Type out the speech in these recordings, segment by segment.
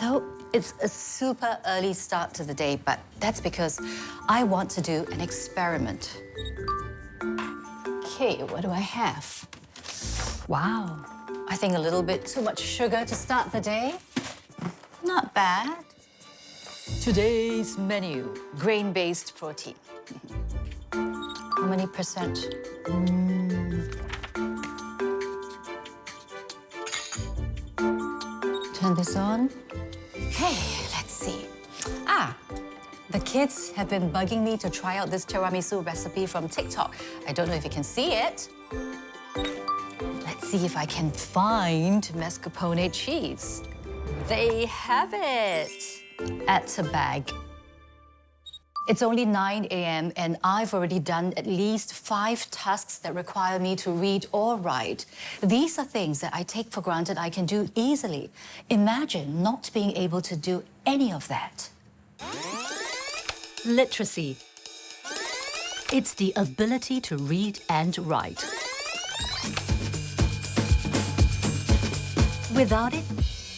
So it's a super early start to the day, but that's because I want to do an experiment. Okay, what do I have? Wow, I think a little bit too much sugar to start the day. Not bad. Today's menu, grain-based protein. How many percent? Turn this on. Okay, let's see. The kids have been bugging me to try out this tiramisu recipe from TikTok. I don't know if you can see it. Let's see if I can find mascarpone cheese. They have it. Add to bag. It's only 9 a.m. and I've already done at least 5 tasks that require me to read or write. These are things that I take for granted I can do easily. Imagine not being able to do any of that. Literacy. It's the ability to read and write. Without it,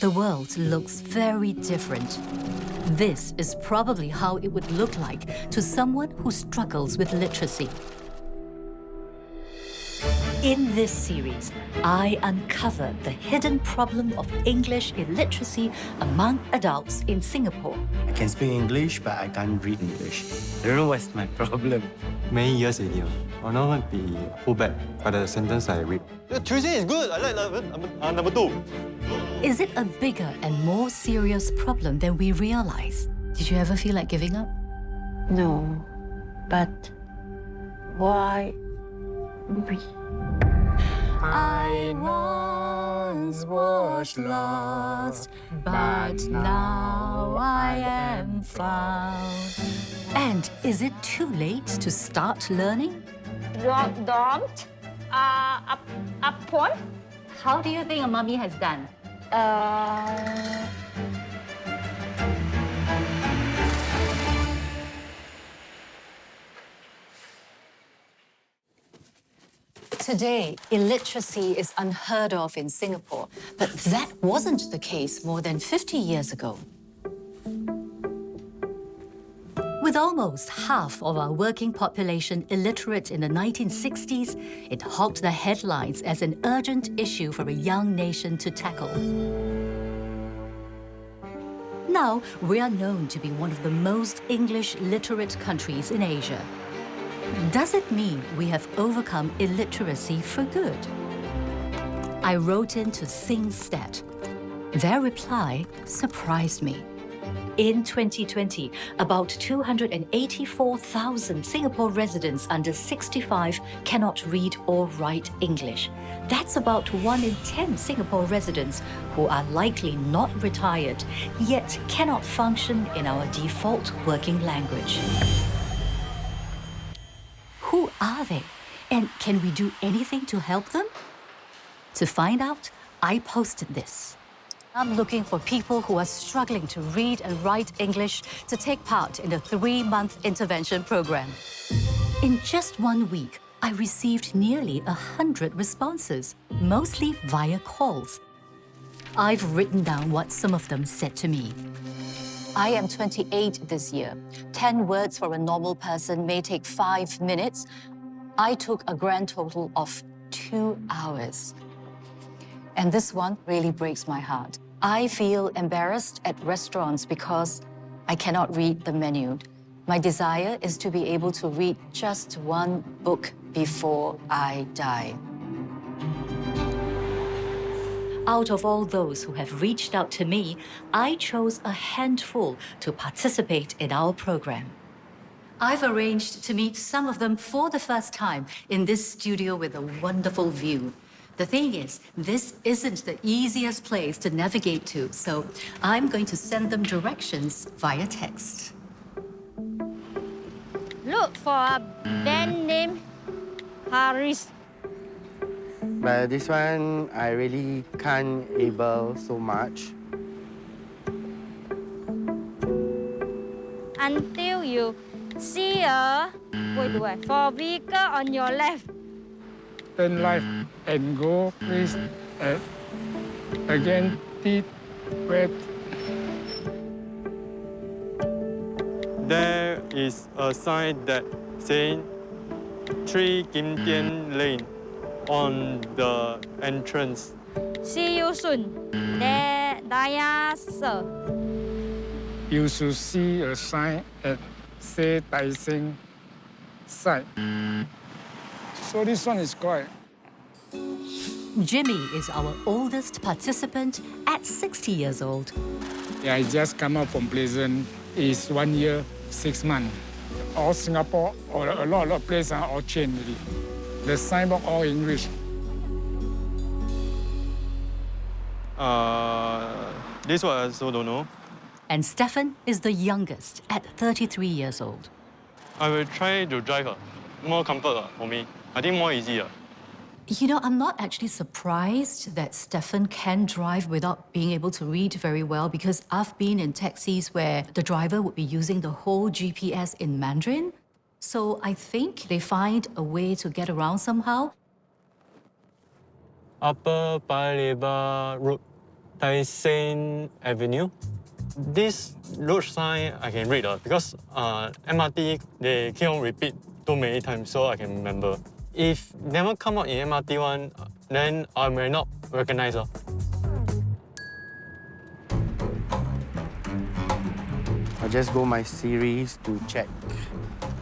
the world looks very different. This is probably how it would look like to someone who struggles with literacy. In this series, I uncover the hidden problem of English illiteracy among adults in Singapore. I can speak English, but I can't read English. I don't know what's my problem. Many years already. I know be hold back by the sentence I read. Tuesday is good. I like number 2. Is it a bigger and more serious problem than we realize? Did you ever feel like giving up? No, but why we? I once was lost, but now I am found. And is it too late to start learning? Don't. Upon. How do you think a mummy has done? Today, illiteracy is unheard of in Singapore, but that wasn't the case more than 50 years ago. With almost half of our working population illiterate in the 1960s, it hogged the headlines as an urgent issue for a young nation to tackle. Now, we are known to be one of the most English literate countries in Asia. Does it mean we have overcome illiteracy for good? I wrote in to SingStat. Their reply surprised me. In 2020, about 284,000 Singapore residents under 65 cannot read or write English. That's about 1 in 10 Singapore residents who are likely not retired, yet cannot function in our default working language. Who are they? And can we do anything to help them? To find out, I posted this. I'm looking for people who are struggling to read and write English to take part in the 3-month intervention program. In just 1 week, I received nearly 100 responses, mostly via calls. I've written down what some of them said to me. I am 28 this year. 10 words for a normal person may take 5 minutes. I took a grand total of 2 hours. And this one really breaks my heart. I feel embarrassed at restaurants because I cannot read the menu. My desire is to be able to read just 1 book before I die. Out of all those who have reached out to me, I chose a handful to participate in our program. I've arranged to meet some of them for the first time in this studio with a wonderful view. The thing is, this isn't the easiest place to navigate to, so I'm going to send them directions via text. Look for a band name Harris. But this one, I really can't able so much. Until you see a for vehicle on your left. Turn left and go, please. Again, teeth, wet. there is a sign that saying 3 Kim Tian Lane on the entrance. See you soon. Daya, sir. You should see a sign at say Tai Seng side. So this one is quite. Jimmy is our oldest participant at 60 years old. Yeah, I just come out from prison. It's 1 year, 6 months. All Singapore, or a lot of places are all changed already. The signboard all English. This one I also don't know. And Stefan is the youngest at 33 years old. I will try to drive more comfort for me. I think more easy. You know, I'm not actually surprised that Stefan can drive without being able to read very well, because I've been in taxis where the driver would be using the whole GPS in Mandarin. So I think they find a way to get around somehow. Upper Paya Lebar Road, Tai Seng Avenue. This road sign I can read because MRT, they keep on repeat too many times, so I can remember. If never come out in MRT one, then I may not recognize. I just go my series to check.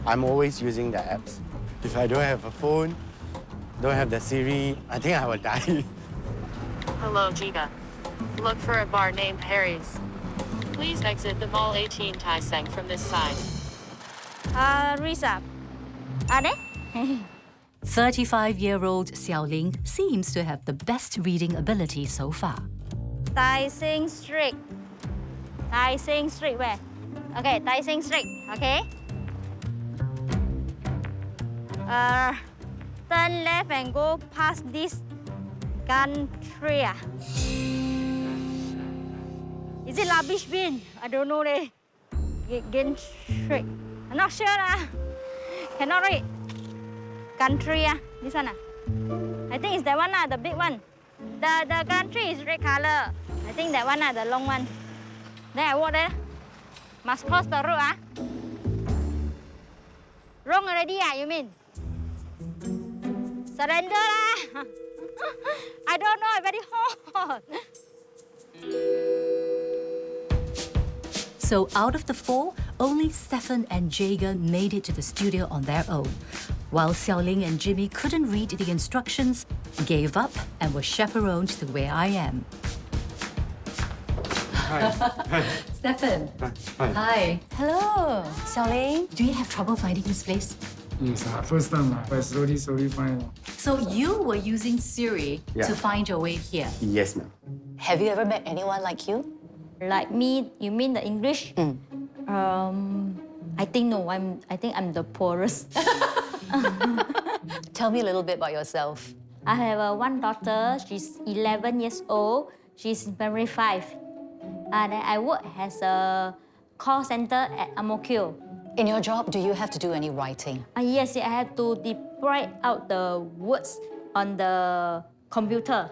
I'm always using the apps. If I don't have a phone, don't have the Siri, I think I will die. Hello, Jega. Look for a bar named Harry's. Please exit the Mall 18 Tai Seng from this side. Risa. There? 35-year-old Xiao Ling seems to have the best reading ability so far. Tai Seng Street. Tai Seng Street where? Okay, Tai Seng Street. Okay. Turn left and go past this country. Is it rubbish bin? I don't know. Again Street. I'm not sure. Cannot read. Country. This one. I think it's that one, the big one. The country is red color. I think that one, the long one. Then I walk there. Must cross the road. Wrong already, you mean? Surrender. I don't know, very hot. So out of the four, only Stefan and Jega made it to the studio on their own, while Xiao Ling and Jimmy couldn't read the instructions, gave up, and were chaperoned to where I am. Hi. Stefan. Hi. Hello. Xiao Ling, do you have trouble finding this place? Yes, first time, but slowly find. So you were using Siri to find your way here. Yes, ma'am. Have you ever met anyone like you? Like me, you mean the English? I think no. I think I'm the poorest. Tell me a little bit about yourself. I have one daughter. She's 11 years old. She's in primary 5. And I work as a call center at Amokyo. In your job, do you have to do any writing? Yes, I have to write out the words on the computer.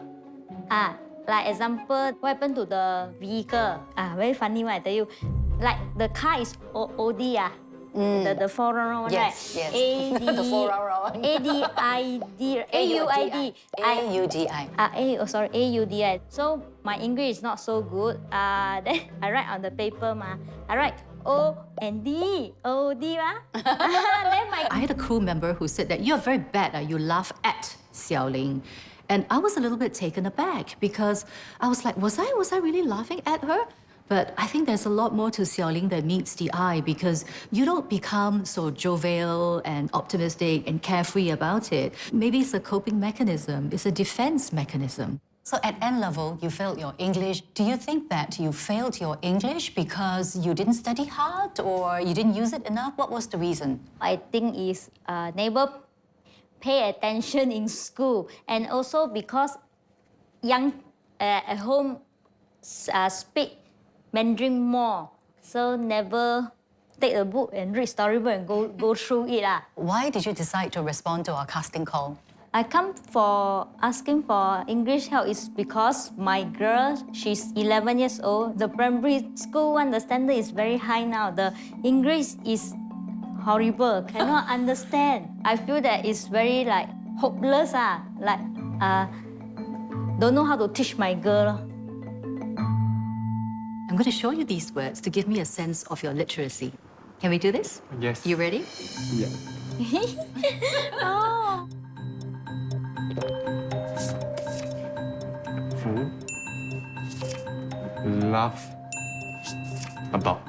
Like example, what happened to the vehicle? Very funny one, I tell you. Like the car is OD, the 4-round one, Yes, right? yes. The 4-round one. AUDI. AUDI. So my English is not so good. Then I write on the paper, I write O and D. OD, I had a crew member who said that you're very bad. You laugh at Xiao Ling. And I was a little bit taken aback because I was like, was I really laughing at her? But I think there's a lot more to Xiao Ling than meets the eye, because you don't become so jovial and optimistic and carefree about it. Maybe it's a coping mechanism. It's a defense mechanism. So at N level, you failed your English. Do you think that you failed your English because you didn't study hard or you didn't use it enough? What was the reason? I think is never pay attention in school, and also because young at home speak Mandarin more, so never take a book and read storybook and go through it. Why did you decide to respond to our casting call? I come for asking for English help is because my girl, she's 11 years old. The primary school one, the standard is very high now. The English is horrible, cannot understand. I feel that it's very like hopeless, don't know how to teach my girl. I'm going to show you these words to give me a sense of your literacy. Can we do this? Yes. You ready? Yeah. Oh. Fool. Laugh. About.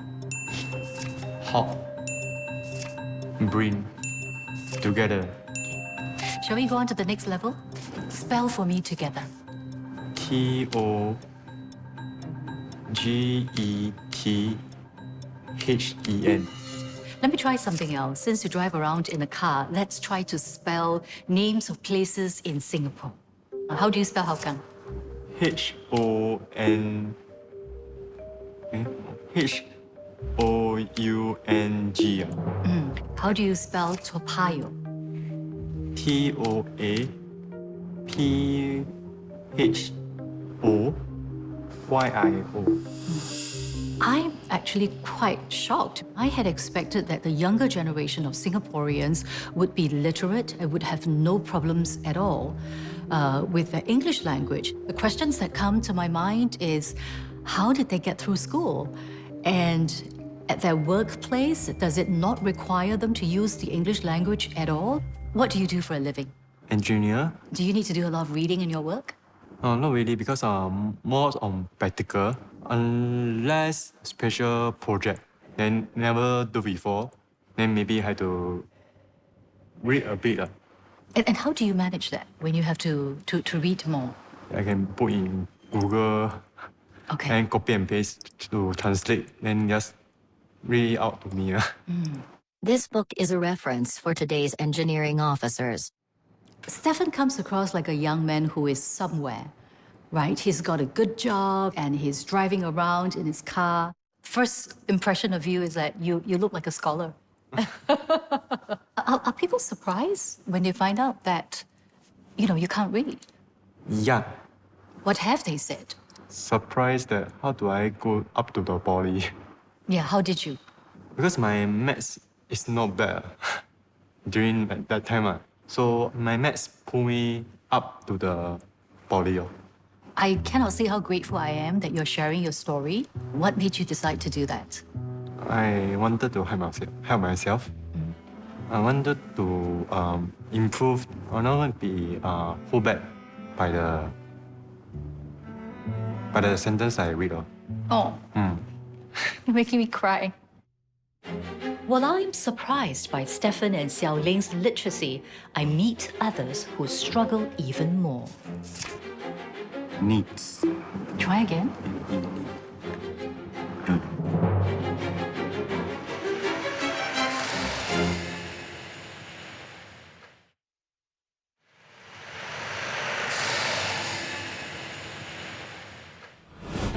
Hop. Bring. Together. Shall we go on to the next level? Spell for me together. Togeten. Let me try something else. Since you drive around in a car, let's try to spell names of places in Singapore. How do you spell Hougang? Houng. Houng. How do you spell Toa Payoh? Toaphoyo. I'm actually quite shocked. I had expected that the younger generation of Singaporeans would be literate and would have no problems at all with the English language. The questions that come to my mind is, how did they get through school? And at their workplace, does it not require them to use the English language at all? What do you do for a living? Engineer? Do you need to do a lot of reading in your work? Not really, because more on practical. Unless special project, then never do before, then maybe I have to read a bit. And how do you manage that when you have to read more? I can put in Google Okay. and copy and paste to translate, then just read it out to me. This book is a reference for today's engineering officers. Stefan comes across like a young man who is somewhere, right? He's got a good job and he's driving around in his car. First impression of you is that you look like a scholar. Are people surprised when they find out that, you can't read? Yeah, What have they said? surprised that how do I go up to the poly? Yeah, how did you? Because my maths is not bad during that time. So my maths pulled me up to the poly. I cannot say how grateful I am that you're sharing your story. What made you decide to do that? I wanted to help myself. I wanted to improve or not be hold back by the sentence I read. Oh, you're making me cry. While I'm surprised by Stefan and Xiao Ling's literacy, I meet others who struggle even more. Needs. Try again. Good.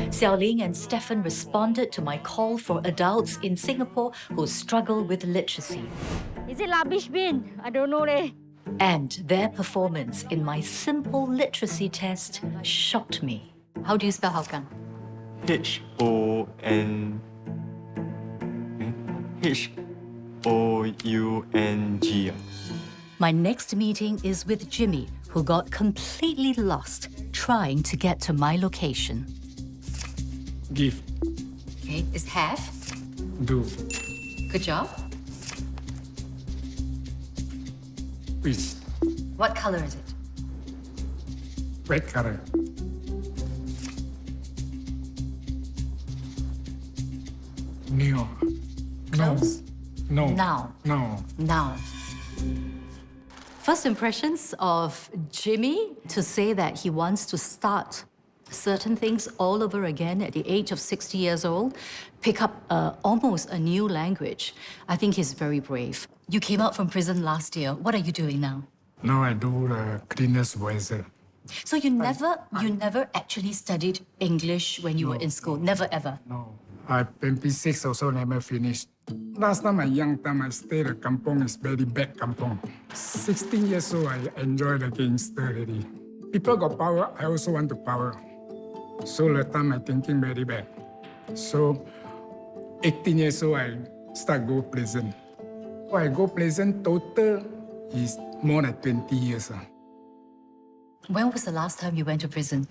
Xiao Ling and Stefan responded to my call for adults in Singapore who struggle with literacy. Is it rubbish bin? I don't know. And their performance in my simple literacy test shocked me. How do you spell Hougang? Houng. My next meeting is with Jimmy, who got completely lost trying to get to my location. Give, Okay, is have. do, Good job. is, What color is it? red color. New. No. Close. No. Now. No. Now. First impressions of Jimmy to say that he wants to start certain things all over again at the age of 60 years old, pick up almost a new language. I think he's very brave. You came out from prison last year. What are you doing now? Now I do the cleaner's supervisor. So you never actually studied English when you were in school? Never ever? No. I MP6 also never finished. Last time, my young time, I stayed at kampong. It's very bad kampong. 16 years old, I enjoyed the gangster already. People got power, I also want the power. So the time I thinking very bad. So 18 years old, I start go prison. So I go prison total is more than 20 years. When was the last time you went to prison?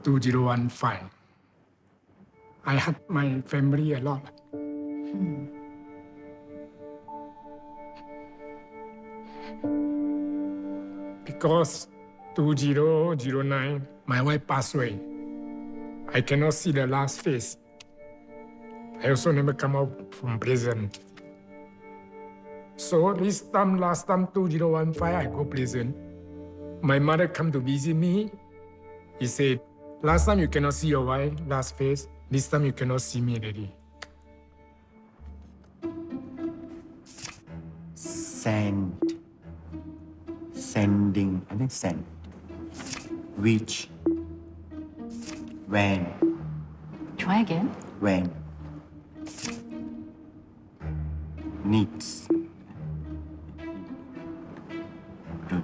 2015. I had my family a lot. Because 2009, my wife passed away. I cannot see the last face. I also never come out from prison. So this time, last time, 2015, I go prison. My mother come to visit me. He said, last time you cannot see your wife, last face. This time you cannot see me already. Sending, I think send. Which, when, Try again. when, needs. Good.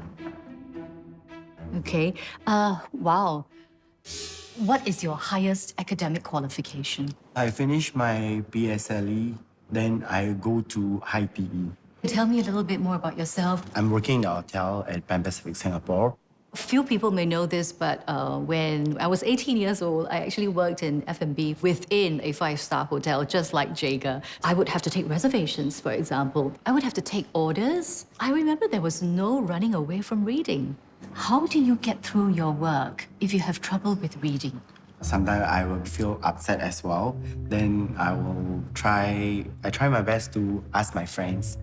Okay. Wow. What is your highest academic qualification? I finished my PSLE, then I go to high PE. Tell me a little bit more about yourself. I'm working in a hotel at Pan Pacific, Singapore. Few people may know this, but when I was 18 years old, I actually worked in F&B within a five-star hotel, just like Jega. I would have to take reservations, for example. I would have to take orders. I remember there was no running away from reading. How do you get through your work if you have trouble with reading? Sometimes I will feel upset as well. Then I try my best to ask my friends.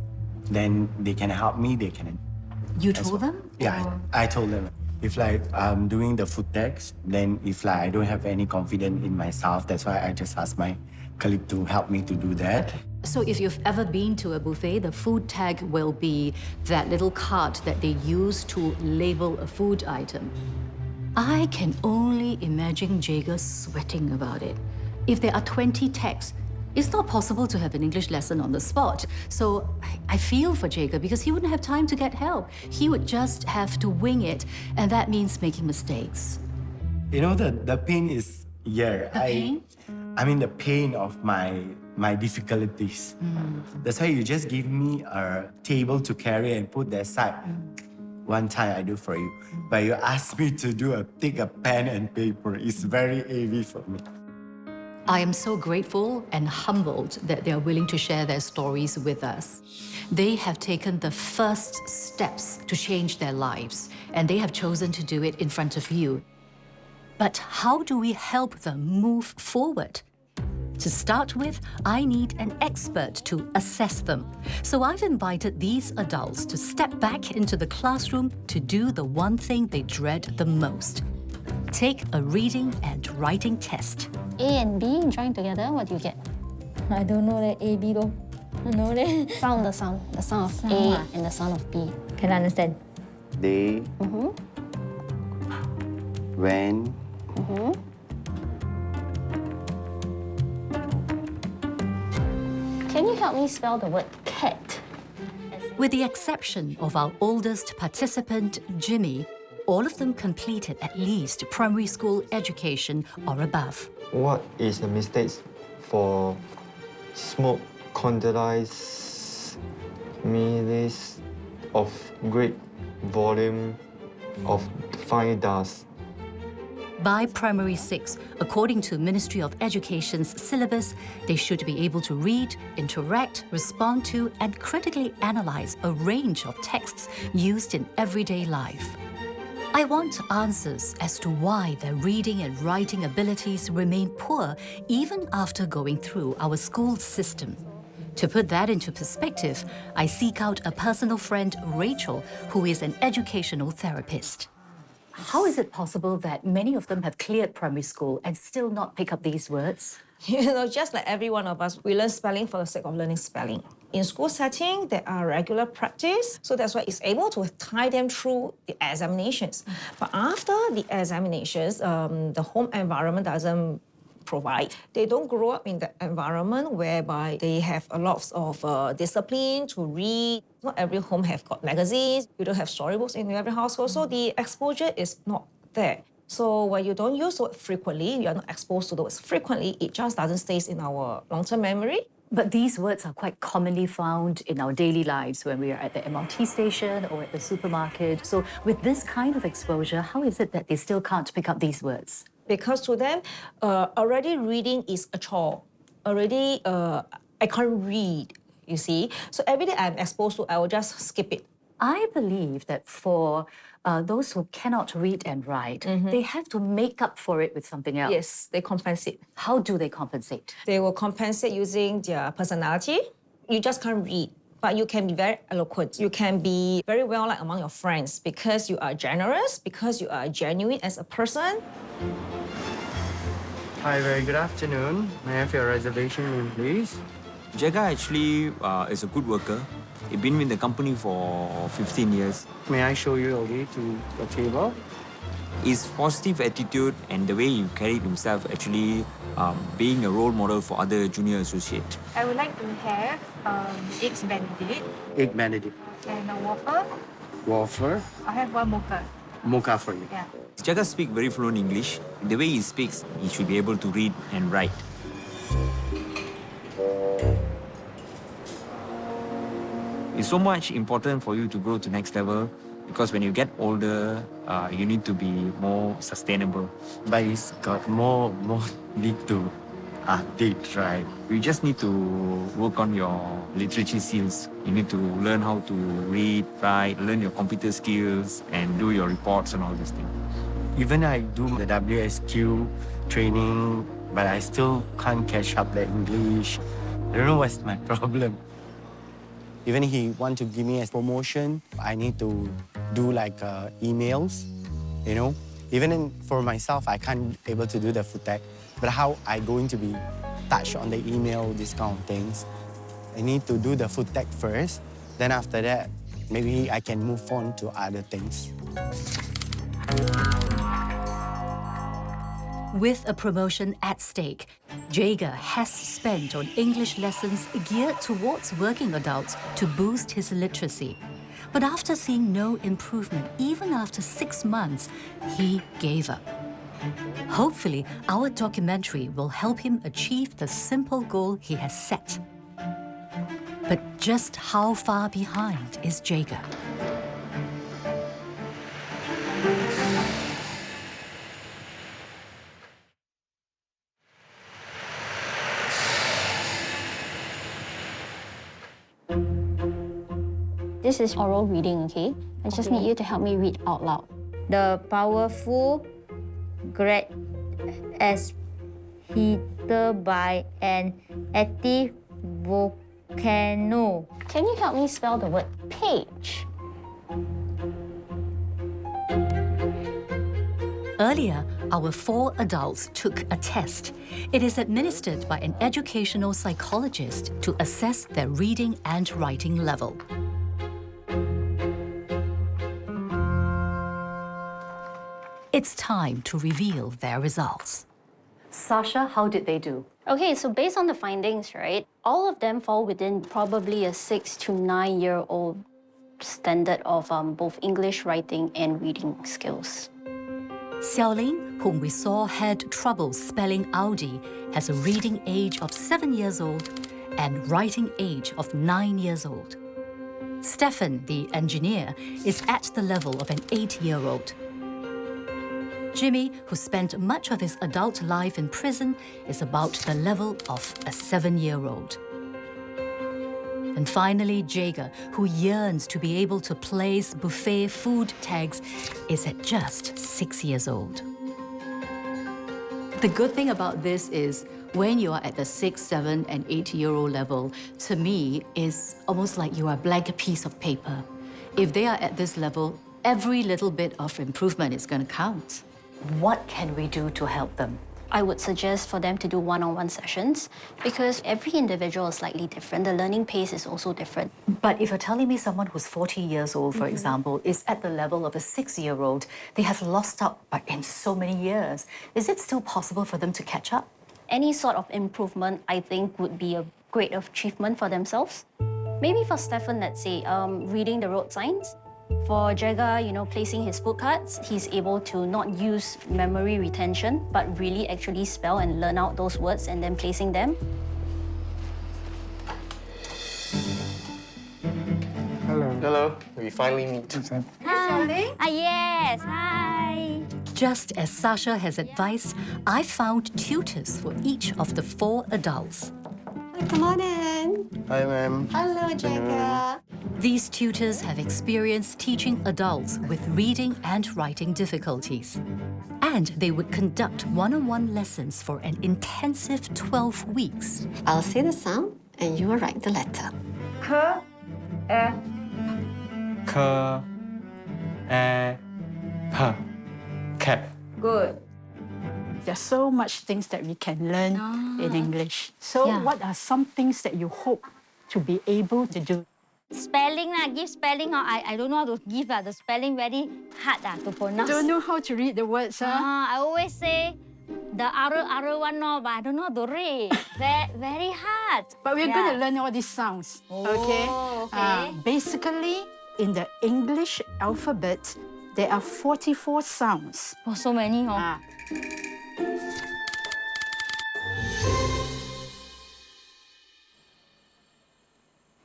Then they can help me, they can. You told them? Yeah, Or- I told them. If I'm doing the food text, then if I don't have any confidence in myself, that's why I just ask my colleague to help me to do that. So if you've ever been to a buffet, the food tag will be that little card that they use to label a food item. I can only imagine Jega sweating about it. If there are 20 tags, it's not possible to have an English lesson on the spot. So I feel for Jega because he wouldn't have time to get help. He would just have to wing it, and that means making mistakes. You know, the pain is here. The pain? I mean the pain of my difficulties. That's why you just give me a table to carry and put that side. One time I do for you. But you ask me to take a pen and paper. It's very heavy for me. I am so grateful and humbled that they are willing to share their stories with us. They have taken the first steps to change their lives, and they have chosen to do it in front of you. But how do we help them move forward? To start with, I need an expert to assess them. So I've invited these adults to step back into the classroom to do the one thing they dread the most. Take a reading and writing test. A and B joined together, what do you get? I don't know the A, B though. I know the sound of A and the sound of B. Can I understand? They, when, Can you help me spell the word cat? With the exception of our oldest participant, Jimmy, all of them completed at least primary school education or above. What is the mistakes for smoke condense millions of great volume of fine dust? By primary 6, according to Ministry of Education's syllabus, they should be able to read, interact, respond to, and critically analyze a range of texts used in everyday life. I want answers as to why their reading and writing abilities remain poor even after going through our school system. To put that into perspective, I seek out a personal friend, Rachel, who is an educational therapist. How is it possible that many of them have cleared primary school and still not pick up these words? You know, just like every one of us, we learn spelling for the sake of learning spelling. In school setting, there are regular practice, so that's why it's able to tie them through the examinations. But after the examinations, the home environment doesn't provide. They don't grow up in the environment whereby they have a lot of discipline to read. Not every home have got magazines. You don't have storybooks in every household, so the exposure is not there. So when you don't use it frequently, you are not exposed to those frequently, it just doesn't stay in our long-term memory. But these words are quite commonly found in our daily lives when we are at the MRT station or at the supermarket. So with this kind of exposure, how is it that they still can't pick up these words? Because to them, already reading is a chore. Already, I can't read, you see. So every day I'm exposed to, I will just skip it. I believe that for those who cannot read and write, they have to make up for it with something else. Yes, they compensate. How do they compensate? They will compensate using their personality. You just can't read, but you can be very eloquent. You can be very well liked among your friends because you are generous, because you are genuine as a person. Hi, very good afternoon. May I have your reservation room, please? Jega actually is a good worker. He's been with the company for 15 years. May I show you a way to the table? His positive attitude and the way he carried himself actually being a role model for other junior associates. I would like to have eggs Benedict Egg Benedict. and a waffle. Waffle. I have one mocha. Mocha for you. Yeah. Jega speaks very fluent English. The way he speaks, he should be able to read and write. It's so much important for you to grow to next level because when you get older, you need to be more sustainable. But it's got more need to update, right? You just need to work on your literacy skills. You need to learn how to read, write, learn your computer skills, and do your reports and all these things. Even I do the WSQ training, but I still can't catch up the English. I don't know what's my problem. Even he want to give me a promotion, I need to do like emails, you know. Even for myself, I can't able to do the food tech. But how I going to be touched on the email, these kind of things. I need to do the food tech first. Then after that, maybe I can move on to other things. With a promotion at stake, Jega has spent on English lessons geared towards working adults to boost his literacy. But after seeing no improvement, even after 6 months, he gave up. Hopefully, our documentary will help him achieve the simple goal he has set. But just how far behind is Jega? This is oral reading, okay? I just need you to help me read out loud. The powerful, great as heated by an active volcano. Can you help me spell the word page? Earlier, our 4 adults took a test. It is administered by an educational psychologist to assess their reading and writing level. It's time to reveal their results. Sasha, how did they do? Okay, so based on the findings, right, all of them fall within probably a 6 to 9 year old standard of both English writing and reading skills. Xiao Ling, whom we saw had trouble spelling Audi, has a reading age of 7 years old and writing age of 9 years old. Stefan, the engineer, is at the level of an 8-year-old. Jimmy, who spent much of his adult life in prison, is about the level of a 7-year-old. And finally, Jega, who yearns to be able to place buffet food tags, is at just 6 years old. The good thing about this is when you are at the 6, 7, and 8-year-old level, to me, is almost like you are a blank piece of paper. If they are at this level, every little bit of improvement is going to count. What can we do to help them? I would suggest for them to do one-on-one sessions because every individual is slightly different. The learning pace is also different. But if you're telling me someone who's 40 years old, for example, is at the level of a 6-year-old, they have lost out in so many years. Is it still possible for them to catch up? Any sort of improvement, I think, would be a great achievement for themselves. Maybe for Stefan, let's say, reading the road signs. For Jega, placing his food cards, he's able to not use memory retention, but really actually spell and learn out those words and then placing them. Hello. Hello. We finally meet. Hi. Yes. Hi. Just as Sasha has advised, I found tutors for each of the 4 adults. Come on in. Hi, ma'am. Hello, Jega. These tutors have experience teaching adults with reading and writing difficulties. And they would conduct one-on-one lessons for an intensive 12 weeks. I'll say the sound and you will write the letter. K, E, K, E, P, cat. Good. There's so much things that we can learn in English. So what are some things that you hope to be able to do? Spelling give spelling. I don't know how to give the spelling very hard to pronounce. Don't know how to read the words, I always say the other one but I don't know how to read. Very hard. But we're going to learn all these sounds. Okay. Basically, in the English alphabet, there are 44 sounds. Oh, so many.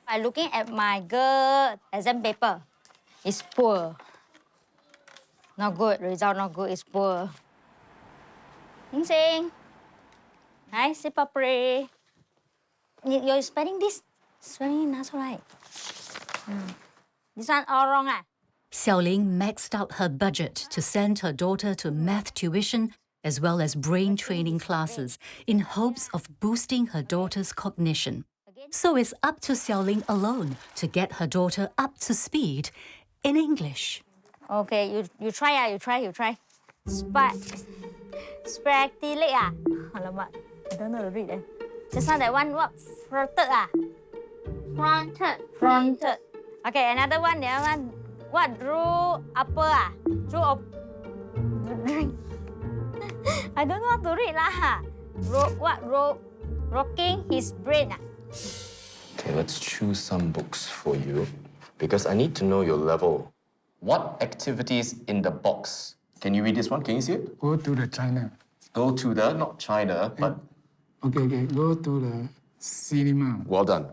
By looking at my girl exam paper, it's poor. Not good. Result not good. It's poor. Xing Xing. Hi, sit properly. You're spelling this. Spelling not right. This one all wrong. Xiao Ling maxed out her budget to send her daughter to math tuition as well as brain training classes in hopes of boosting her daughter's cognition. So it's up to Xiao Ling alone to get her daughter up to speed in English. Okay, you try. You try. Spectilate Alamak, I don't know to read it. Just now that one, what? Fronted Fronted. Okay, another one, the other one. What? Drew upper Drew up. I don't know how to read Rocking his brain Okay, let's choose some books for you because I need to know your level. What activities in the box? Can you read this one? Can you see it? Go to the China. Go to the, not China, but... Okay. Go to the cinema. Well done.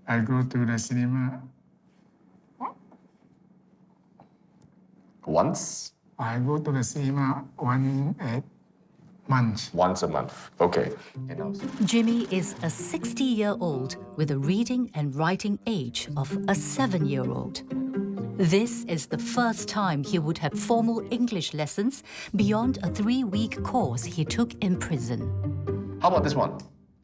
I go to the cinema. Once? I go to the cinema once a month. Once a month. Okay. Jimmy is a 60-year-old with a reading and writing age of a 7-year-old. This is the first time he would have formal English lessons beyond a 3-week course he took in prison. How about this one?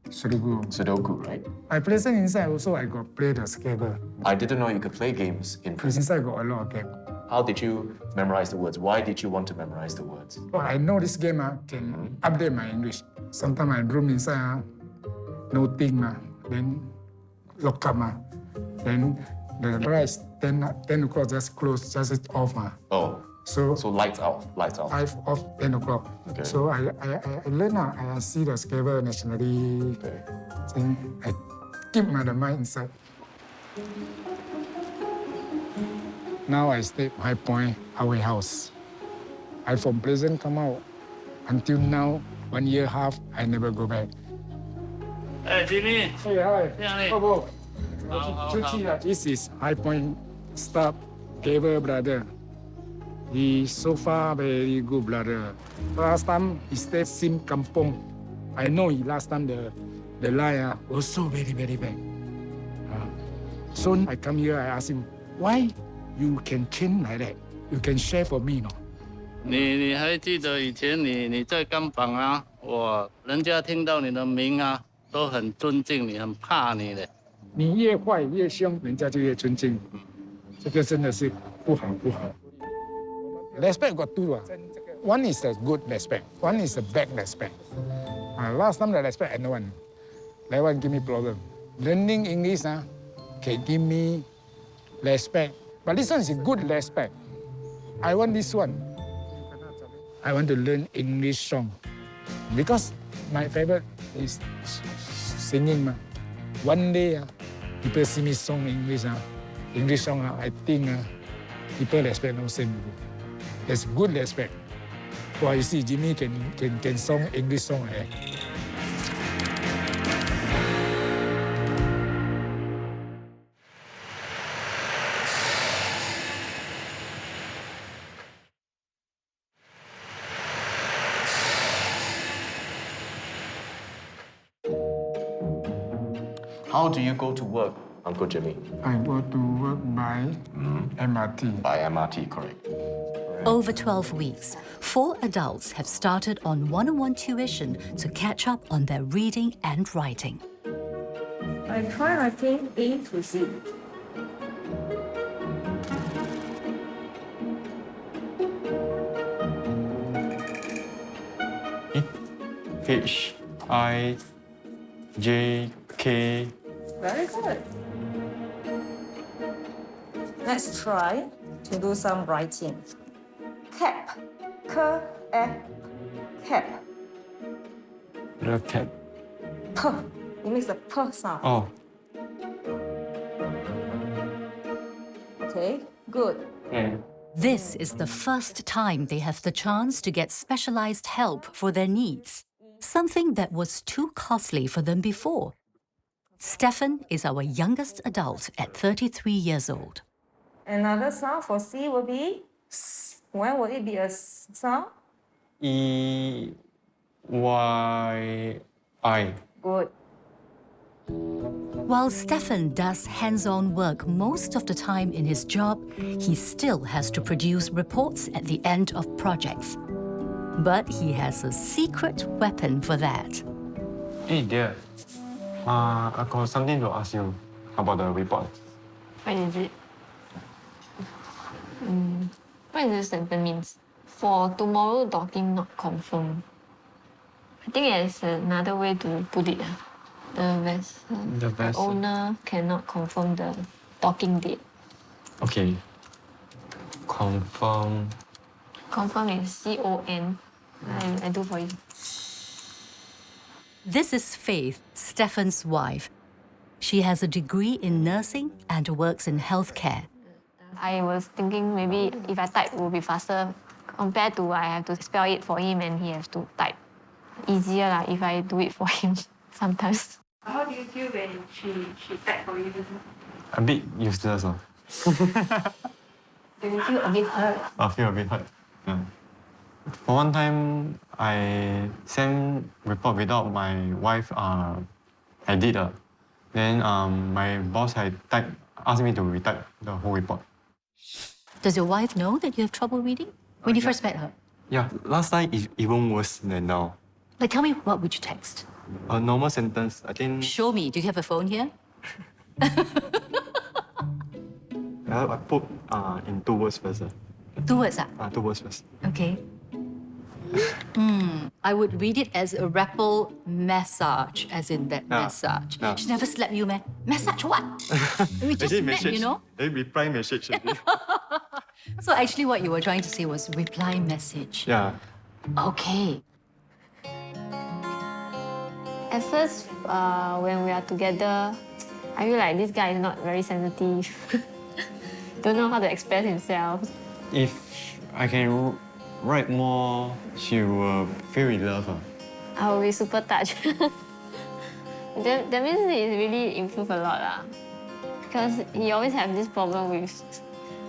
Sudoku, right? I present inside also, I got play the Scrabble. I didn't know you could play games in prison. Inside got a lot of games. How did you memorize the words? Why did you want to memorize the words? Well, I know this game can update my English. Sometimes I room inside, nothing, then lock up. Then the rice, 10 o'clock just close, just off. Oh, so lights out. 5 off, 10 o'clock. Okay. So I learn, I see the Scrabble nationally. Okay. Then I keep my mind inside. Now I stay High Point Highway House. I from prison come out. Until now, 1 year half, I never go back. Hey, Jimmy. Hey, hi. Yeah, Bobo. How? This is High Point staff, Cable brother. He so far very good brother. Last time he stayed Sim Kampong. I know he last time the line was so very bad. So I come here, I ask him, why you can change like that? You can share for me, no? 你还记得以前你在钢板人家听到你的名都很尊敬你，很怕你的。你越坏越凶，人家就越尊敬。这个真的是不好。Respect got two. One is a good respect. One is a bad respect. Last time the respect I no one. That one give me problem. Learning English can give me respect. But this one is a good respect. I want this one. I want to learn English song. Because My favorite is singing. One day, people see me song English song, I think people respect no same. There's good respect. Well, you see, Jimmy can song English song. How do you go to work, Uncle Jimmy? I go to work by MRT. By MRT, correct. Over 12 weeks, 4 adults have started on one-on-one tuition to catch up on their reading and writing. I try writing A to Z. H, I, J, K. Very good. Let's try to do some writing. Cap, K, F, cap. The cap. P, it makes a P sound. Oh. Okay, good. Yeah. This is the first time they have the chance to get specialized help for their needs, something that was too costly for them before. Stefan is our youngest adult at 33 years old. Another sound for C will be S. When will it be a S sound? E, Y, I. Good. While Stefan does hands-on work most of the time in his job, he still has to produce reports at the end of projects. But he has a secret weapon for that. Hey, dear. I got something to ask you about the report. What is it? What does this sentence mean? For tomorrow, docking not confirmed. I think there's another way to put it. The vessel owner cannot confirm the docking date. Okay. Confirm. Confirm is C-O-N. I do for you. This is Faith, Stefan's wife. She has a degree in nursing and works in healthcare. I was thinking maybe if I type, it will be faster compared to I have to spell it for him and he has to type. Easier if I do it for him sometimes. How do you feel when she typed for you? A bit useless. Do you feel a bit hurt? I feel a bit hurt. Yeah. For one time, I sent report without my wife edit. Then my boss had asked me to retype the whole report. Does your wife know that you have trouble reading? When you first met her? Yeah, last time is even worse than now. Like, tell me, what would you text? A normal sentence, I think. Show me. Do you have a phone here? I put in 2 words first. 2 words? 2 words first. Okay. I would read it as a rapple massage, as in that massage. Yeah. She never slapped you, man. Massage what? We just met, message, you know? Reply message. So actually what you were trying to say was reply message. Yeah. Okay. At first, when we are together, I feel like this guy is not very sensitive. Don't know how to express himself. If I can write more, she will feel in love. I will be super touched. that means he's really improved a lot. Because he always have this problem with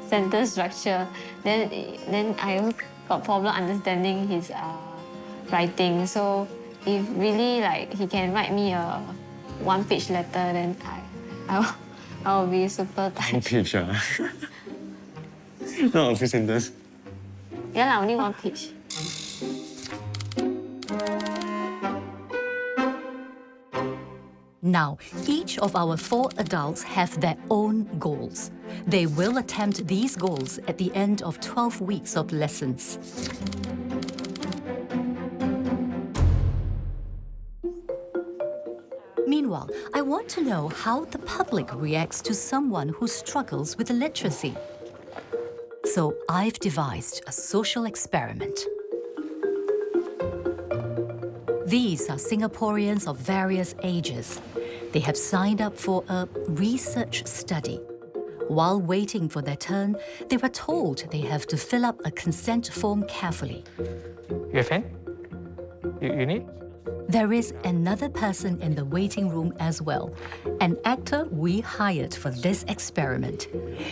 sentence structure. Then I got problem understanding his writing. So if really he can write me a 1-page letter, then I will be super touched. 1 page. Not a few sentences. Yeah, only 1 page. Now, each of our 4 adults have their own goals. They will attempt these goals at the end of 12 weeks of lessons. Meanwhile, I want to know how the public reacts to someone who struggles with illiteracy. So I've devised a social experiment. These are Singaporeans of various ages. They have signed up for a research study. While waiting for their turn, they were told they have to fill up a consent form carefully. You have pen? You need? There is another person in the waiting room as well, an actor we hired for this experiment.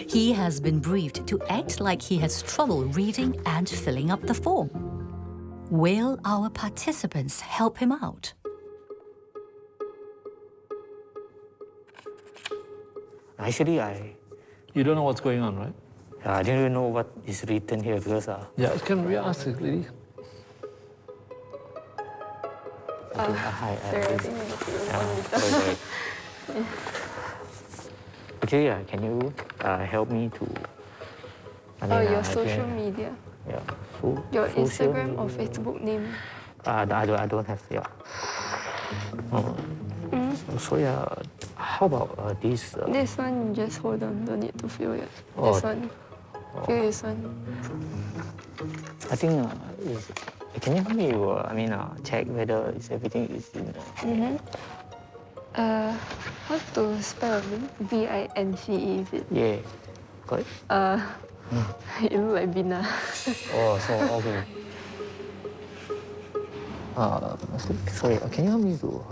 He has been briefed to act like he has trouble reading and filling up the form. Will our participants help him out? Actually, You don't know what's going on, right? I didn't even know what is written here because... Yeah, can we ask the lady? Hi. Sorry. Actually, can you help me to... your social media? Yeah. Your social Instagram media. or Facebook name? I don't have, yeah. So, how about this? This one, just hold on, don't need to fill it. Oh. This one. Fill this one. I think, can you help me check whether everything is in... How to spell Vince, is it? Yeah, correct? It looks like Vina. Okay. Sorry, can you help me to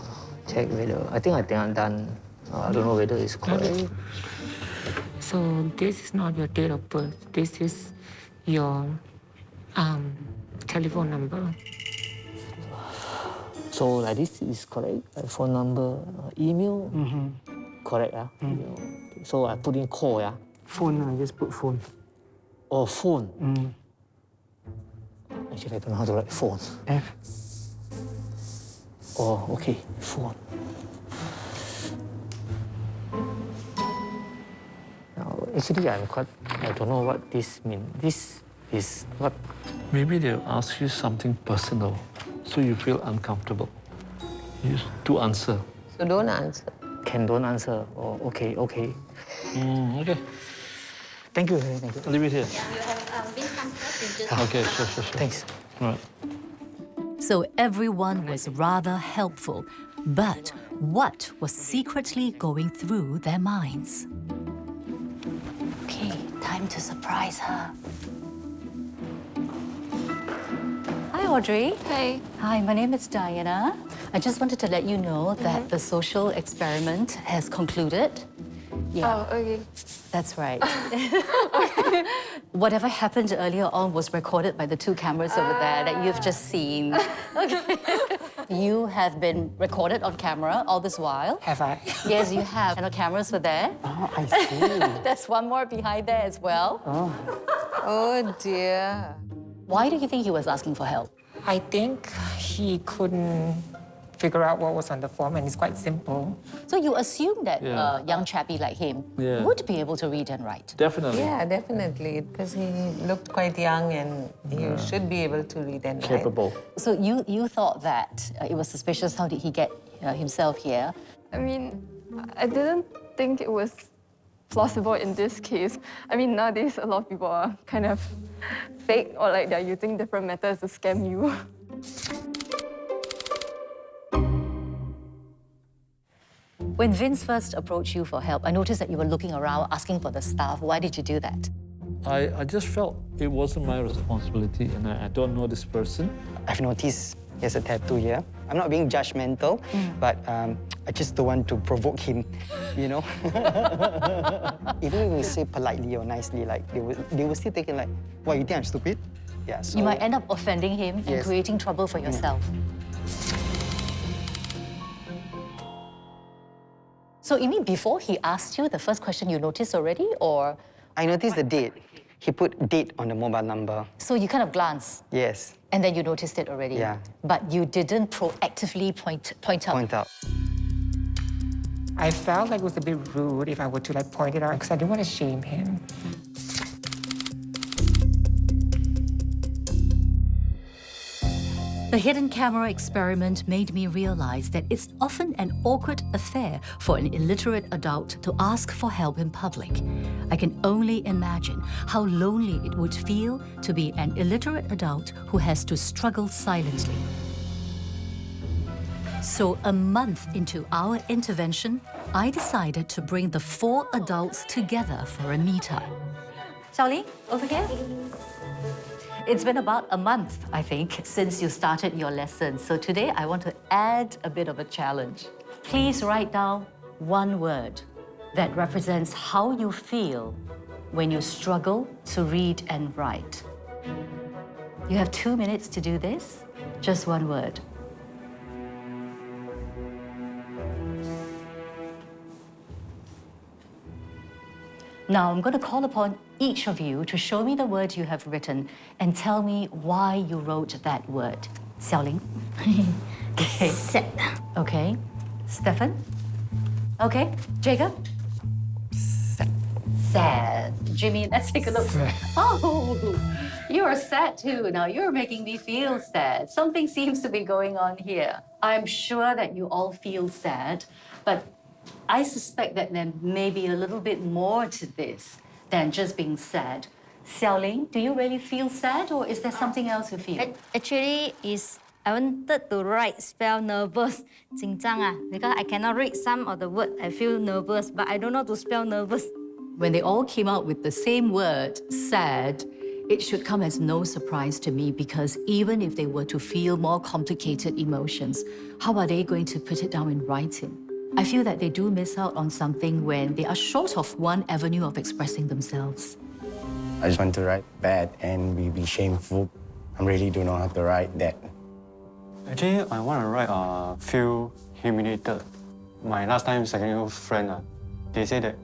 check whether... I think I'm done. I don't know whether it's correct. So this is not your date of birth. This is your telephone number. So like this is correct? Like phone number, email? Correct, yeah? So I put in call, yeah? Phone, I just put phone. Oh, phone? Actually, I don't know how to write phone. F. Oh, okay, phone. Now, actually, I don't know what this means. This is what? Maybe they'll ask you something personal, so you feel uncomfortable. You to answer. So don't answer. Don't answer. Oh, okay. Okay. Thank you. I'll leave it here. Yeah, you have been comforted. Okay, sure. Thanks. All right. So everyone was rather helpful. But what was secretly going through their minds? Okay, time to surprise her. Hi, Audrey. Hey. Hi, my name is Diana. I just wanted to let you know that the social experiment has concluded. Yeah. Oh, okay. That's right. Whatever happened earlier on was recorded by the two cameras over there that you've just seen. Okay. You have been recorded on camera all this while. Have I? Yes, you have. And the cameras were there. Oh, I see. There's one more behind there as well. Oh dear. Why do you think he was asking for help? I think he couldn't figure out what was on the form, and it's quite simple. So you assume that Yeah. a young chappie like him Yeah. would be able to read and write? Definitely. Yeah, definitely. Because he looked quite young and he should be able to read and write. Capable. So you thought that it was suspicious. How did he get himself here? I mean, I didn't think it was plausible in this case. I mean, nowadays a lot of people are kind of fake or like they're using different methods to scam you. When Vince first approached you for help, I noticed that you were looking around asking for the staff. Why did you do that? I just felt it wasn't my responsibility, and I don't know this person. I've noticed he has a tattoo here. I'm not being judgmental, but I just don't want to provoke him, you know? Even if we say politely or nicely, like they will still take it like, what, you think I'm stupid? Yeah, so... You might end up offending him and creating trouble for yourself. So you mean before he asked you, the first question you noticed already, or? I noticed the date. He put date on the mobile number. So you kind of glanced? Yes. And then you noticed it already? Yeah. But you didn't proactively point out? Point out. I felt like it was a bit rude if I were to like point it out because I didn't want to shame him. The hidden camera experiment made me realize that it's often an awkward affair for an illiterate adult to ask for help in public. I can only imagine how lonely it would feel to be an illiterate adult who has to struggle silently. So a month into our intervention, I decided to bring the 4 adults together for a meetup. Xiao Ling, over here. It's been about a month, I think, since you started your lesson. So today I want to add a bit of a challenge. Please write down one word that represents how you feel when you struggle to read and write. You have 2 minutes to do this. Just one word. Now I'm going to call upon each of you to show me the word you have written and tell me why you wrote that word. Xiao Ling? Okay. Sad. Okay. Stefan? Okay. Jega? Sad. Jimmy, let's take a look. Oh, you're sad too. Now you're making me feel sad. Something seems to be going on here. I'm sure that you all feel sad, but I suspect that there may be a little bit more to this than just being sad. Xiao Ling, do you really feel sad, or is there something else you feel? Actually, I wanted to write spell nervous, 紧张啊, because I cannot read some of the words. I feel nervous, but I don't know to spell nervous. When they all came out with the same word, sad, it should come as no surprise to me, because even if they were to feel more complicated emotions, how are they going to put it down in writing? I feel that they do miss out on something when they are short of one avenue of expressing themselves. I just want to write bad and be shameful. I really don't know how to write that. Actually, I want to write feel humiliated. My last time secondary friend, they say that,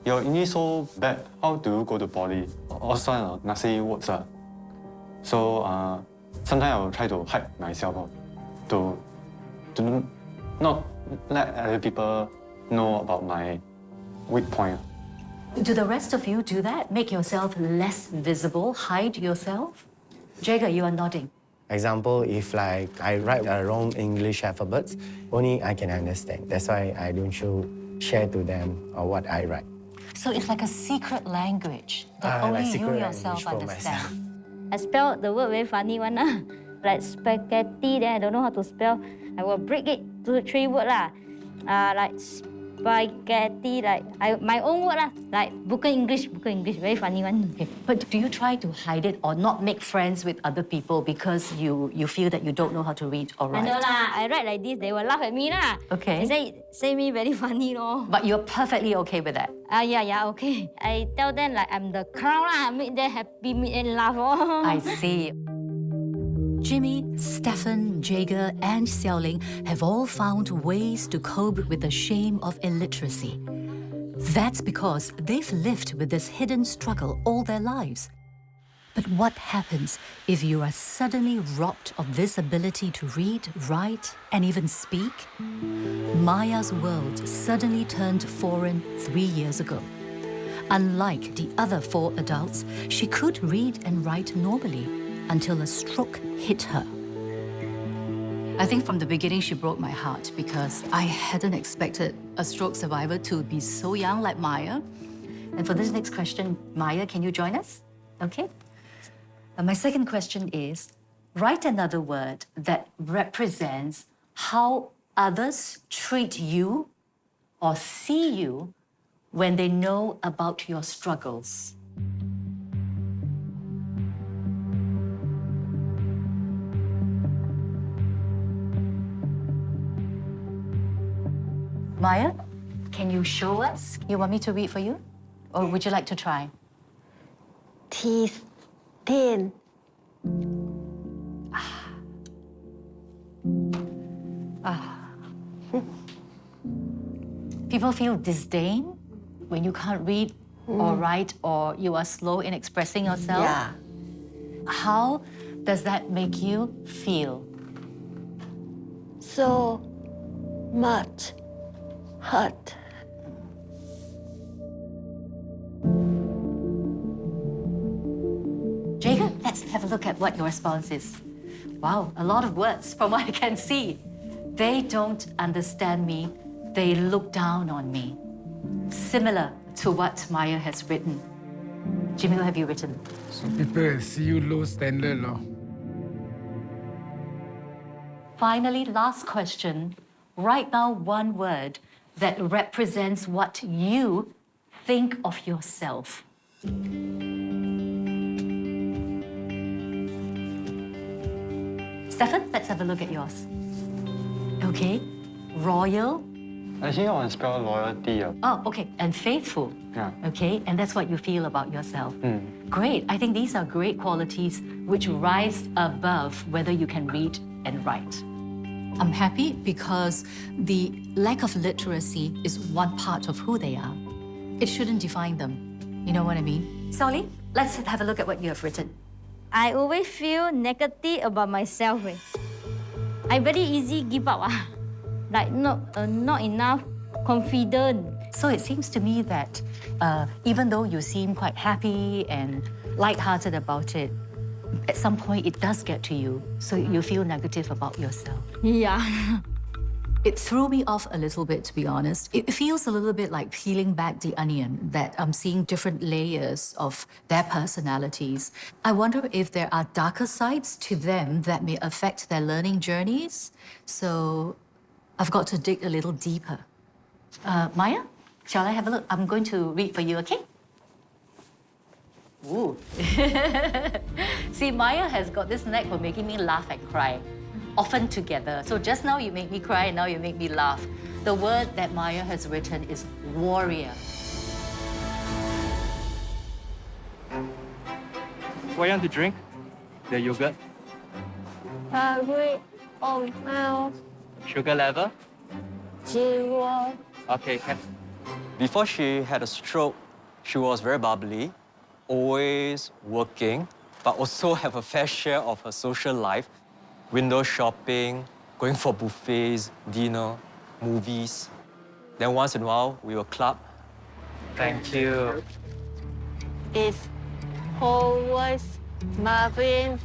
your English so bad, how do you go to poly? All sorts of nasty words. So sometimes I will try to hide myself to not let other people know about my weak point. Do the rest of you do that? Make yourself less visible, hide yourself? Jega, you are nodding. Example, if like I write a wrong English alphabets, only I can understand. That's why I don't share to them what I write. So it's like a secret language that only like you yourself understand. I spell the word very funny one, like spaghetti, then I don't know how to spell. I will break it to 3 words like spaghetti, like my own word like broken English, very funny one. Okay. But do you try to hide it or not make friends with other people because you feel that you don't know how to read or write? I know I write like this, they will laugh at me Okay. They say me very funny But you're perfectly okay with that? Yeah, okay. I tell them like I'm the clown make them happy, make them laugh I see. Jimmy, Stefan, Jega, and Xiao Ling have all found ways to cope with the shame of illiteracy. That's because they've lived with this hidden struggle all their lives. But what happens if you are suddenly robbed of this ability to read, write, and even speak? Maya's world suddenly turned foreign 3 years ago. Unlike the other 4 adults, she could read and write normally until a stroke hit her. I think from the beginning she broke my heart because I hadn't expected a stroke survivor to be so young like Maya. And for this next question, Maya, can you join us? Okay. And my second question is, write another word that represents how others treat you or see you when they know about your struggles. Maya, can you show us? You want me to read for you? Or would you like to try? Teeth, thin. People feel disdain when you can't read or write or you are slow in expressing yourself? Yeah. How does that make you feel? So much hurt. Jega, let's have a look at what your response is. Wow, a lot of words from what I can see. They don't understand me. They look down on me. Similar to what Maya has written. Jimmy, what have you written? So. 所以 people see you low standard 咯。Finally, last question. Write down one word that represents what you think of yourself. Stefan, let's have a look at yours. Okay. Royal. Actually, I want to spell loyalty. Oh, okay. And faithful. Yeah. Okay. And that's what you feel about yourself. Mm. Great. I think these are great qualities which rise above whether you can read and write. I'm happy because the lack of literacy is one part of who they are. It shouldn't define them. You know what I mean? Xiao Ling, let's have a look at what you have written. I always feel negative about myself. I very easy give up. Like not enough confident. So it seems to me that even though you seem quite happy and lighthearted about it, at some point it does get to you, so you feel negative about yourself. Yeah. It threw me off a little bit, to be honest. It feels a little bit like peeling back the onion, that I'm seeing different layers of their personalities. I wonder if there are darker sides to them that may affect their learning journeys. So I've got to dig a little deeper. Maya, shall I have a look? I'm going to read for you, okay? Ooh. See, Maya has got this knack for making me laugh and cry, often together. So just now you make me cry and now you make me laugh. The word that Maya has written is warrior. What you want to drink? The yogurt? Fabric on house. Sugar level? 0. Okay, can. Before she had a stroke, she was very bubbly, always working, but also have a fair share of her social life. Window shopping, going for buffets, dinner, movies. Then once in a while, we will club. Thank you. It's always Marvin,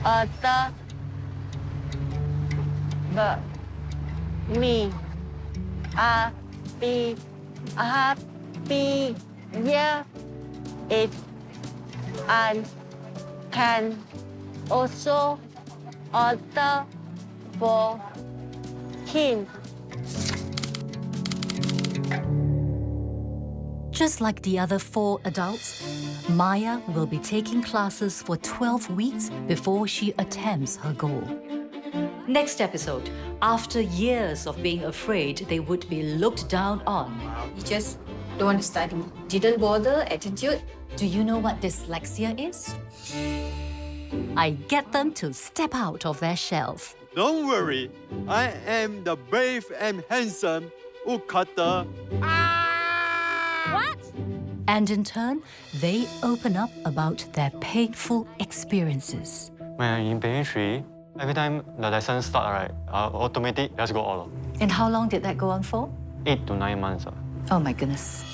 other, but me, happy, yeah, it, and can also order for him. Just like the other 4 adults, Maya will be taking classes for 12 weeks before she attempts her goal. Next episode, after years of being afraid they would be looked down on. You just don't want to study. Didn't bother, attitude. Do you know what dyslexia is? I get them to step out of their shells. Don't worry, I am the brave and handsome woodcutter. What? And in turn, they open up about their painful experiences. When I'm in page 3, every time the lesson start, right, automatic just go all. And how long did that go on for? 8 to 9 months. Oh my goodness.